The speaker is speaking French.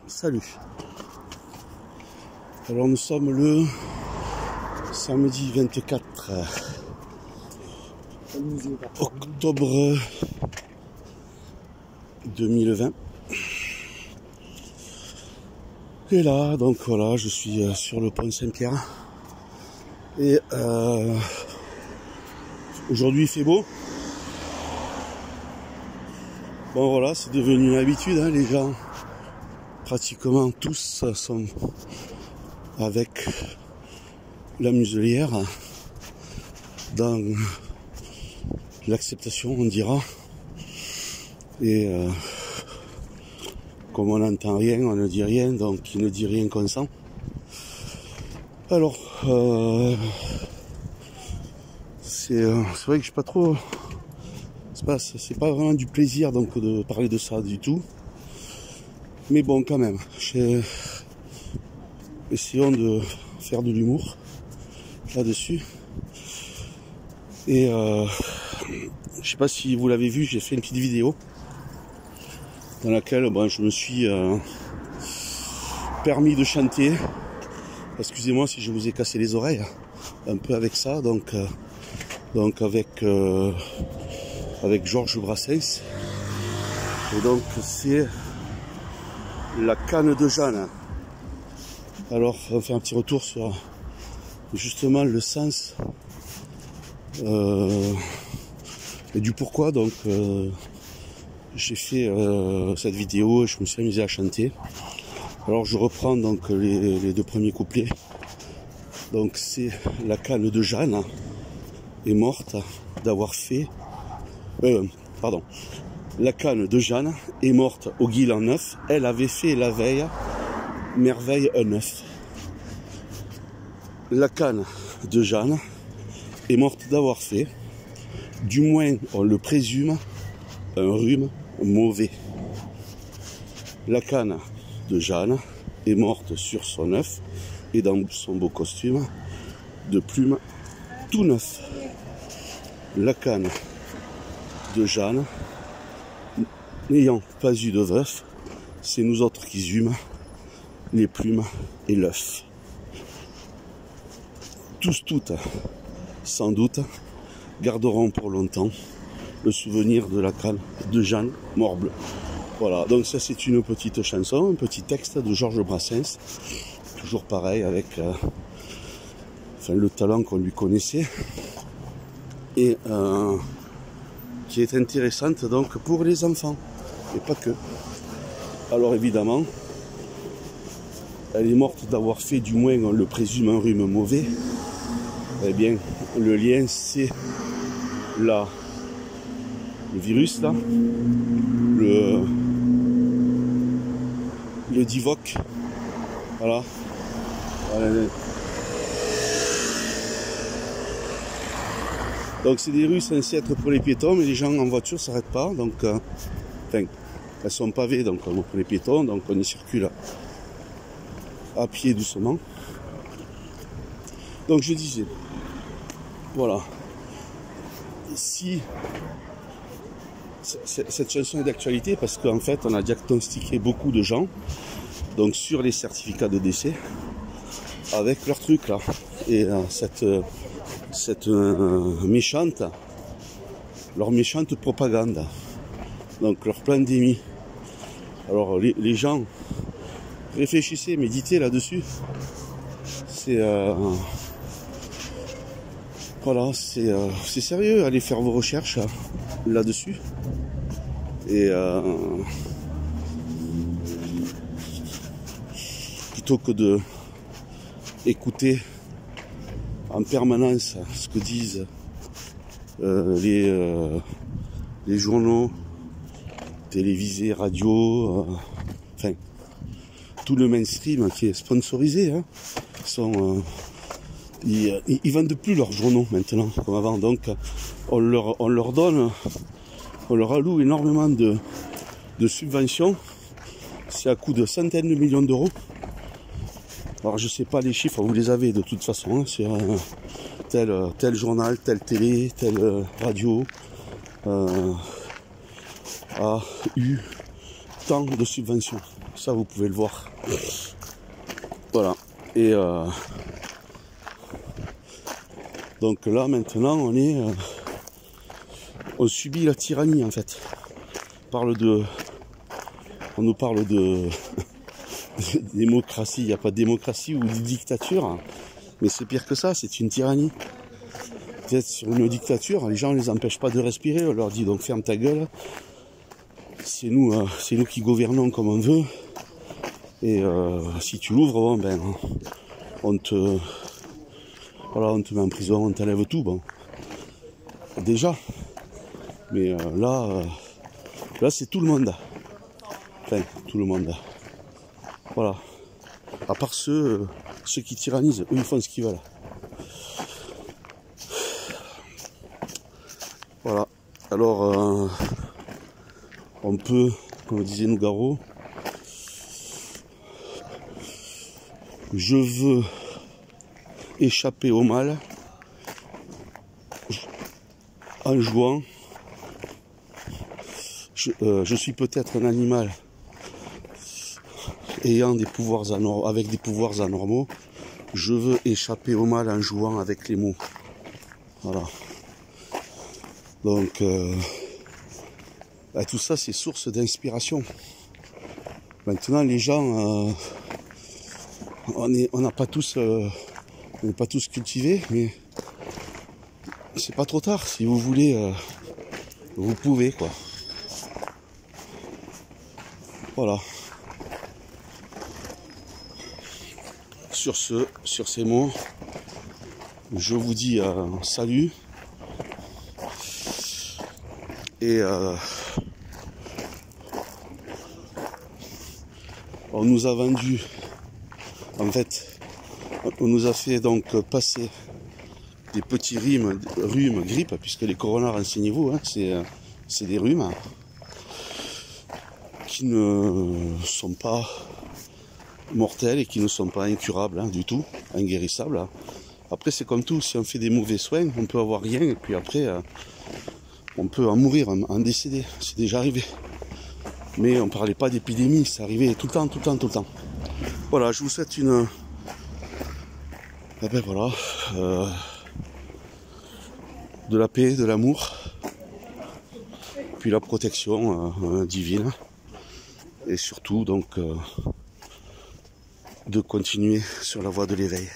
Salut. Alors nous sommes le samedi 24 octobre 2020. Et là, donc voilà, je suis sur le pont Saint-Pierre. Et aujourd'hui il fait beau. Bon voilà, c'est devenu une habitude, hein, les gens pratiquement tous sont avec la muselière dans l'acceptation, on dira. Et comme on n'entend rien, on ne dit rien, donc qui ne dit rien consent. Alors, c'est vrai que je suis pas trop... C'est pas vraiment du plaisir donc de parler de ça du tout. Mais bon, quand même, essayons de faire de l'humour là-dessus. Et je sais pas si vous l'avez vu, j'ai fait une petite vidéo dans laquelle je me suis permis de chanter. Excusez-moi si je vous ai cassé les oreilles un peu avec ça, donc avec Georges Brassens. Et donc c'est la canne de Jeanne. Alors on fait un petit retour sur justement le sens et du pourquoi. Donc j'ai fait cette vidéo et je me suis amusé à chanter. Alors je reprends donc les deux premiers couplets. Donc c'est la canne de Jeanne est morte d'avoir fait la canne de Jeanne est morte au guil en neuf. Elle avait fait la veille merveille un neuf. La canne de Jeanne est morte d'avoir fait, du moins on le présume, un rhume mauvais. La canne de Jeanne est morte sur son œuf et dans son beau costume de plumes tout neuf. La canne de Jeanne, n'ayant pas eu de veuf, c'est nous autres qui eûmes les plumes et l'œuf. Tous, toutes, sans doute, garderont pour longtemps le souvenir de la canne de Jeanne Morble. Voilà, donc ça c'est une petite chanson, un petit texte de Georges Brassens, toujours pareil avec le talent qu'on lui connaissait, et qui est intéressante donc pour les enfants, et pas que. Alors évidemment, elle est morte d'avoir fait, du moins on le présume, un rhume mauvais. Eh bien, le lien c'est là, le virus là, le Divock, voilà. Donc c'est des rues censées être pour les piétons, mais les gens en voiture ne s'arrêtent pas, donc elles sont pavées donc pour les piétons, donc on y circule à pied doucement. Donc je disais, voilà, si cette chanson est d'actualité parce qu'en fait on a diagnostiqué beaucoup de gens donc sur les certificats de décès avec leur truc là, et cette méchante propagande, donc leur pandémie. Alors les gens, réfléchissez, méditez là-dessus. C'est voilà, c'est sérieux, allez faire vos recherches là-dessus. Et plutôt que de écouter en permanence ce que disent les journaux télévisés, radio, tout le mainstream qui est sponsorisé, hein, ils vendent plus leurs journaux maintenant comme avant, donc on leur alloue énormément de subventions, c'est à coût de centaines de millions d'euros. Alors je sais pas les chiffres, vous les avez de toute façon, hein, sur tel journal, telle télé, telle radio a eu tant de subventions. Ça, vous pouvez le voir. Voilà. Et donc là, maintenant, on subit la tyrannie, en fait. On nous parle de démocratie. Il n'y a pas de démocratie ou de dictature. Mais c'est pire que ça, c'est une tyrannie. Peut-être sur une dictature, les gens ne les empêchent pas de respirer. On leur dit donc ferme ta gueule. C'est nous qui gouvernons comme on veut. Et si tu l'ouvres, bon, ben, on te met en prison, on t'enlève tout. Bon, déjà. Mais là, c'est tout le monde. Enfin, tout le monde. Voilà. À part ceux qui tyrannisent, eux, ils font ce qu'ils veulent. Voilà. Alors, on peut, comme disait Nougaro, je veux échapper au mal en jouant. Je suis peut-être un animal ayant des pouvoirs avec des pouvoirs anormaux. Je veux échapper au mal en jouant avec les mots. Voilà. Donc, tout ça, c'est source d'inspiration. Maintenant, les gens, on n'est pas tous cultivés, mais c'est pas trop tard. Si vous voulez, vous pouvez, quoi. Voilà. Sur ces mots, je vous dis salut. Et on nous a vendu, en fait, on nous a fait donc passer des petits rhumes, grippe, puisque les coronas, renseignez-vous, hein, c'est des rhumes qui ne sont pas mortels et qui ne sont pas incurables, hein, du tout, inguérissables. Hein. Après, c'est comme tout, si on fait des mauvais soins, on peut avoir rien, et puis après, on peut en mourir, en décéder. C'est déjà arrivé. Mais on ne parlait pas d'épidémie, ça arrivait tout le temps. Voilà, je vous souhaite une... de la paix, de l'amour, puis la protection divine. Et surtout, donc, de continuer sur la voie de l'éveil.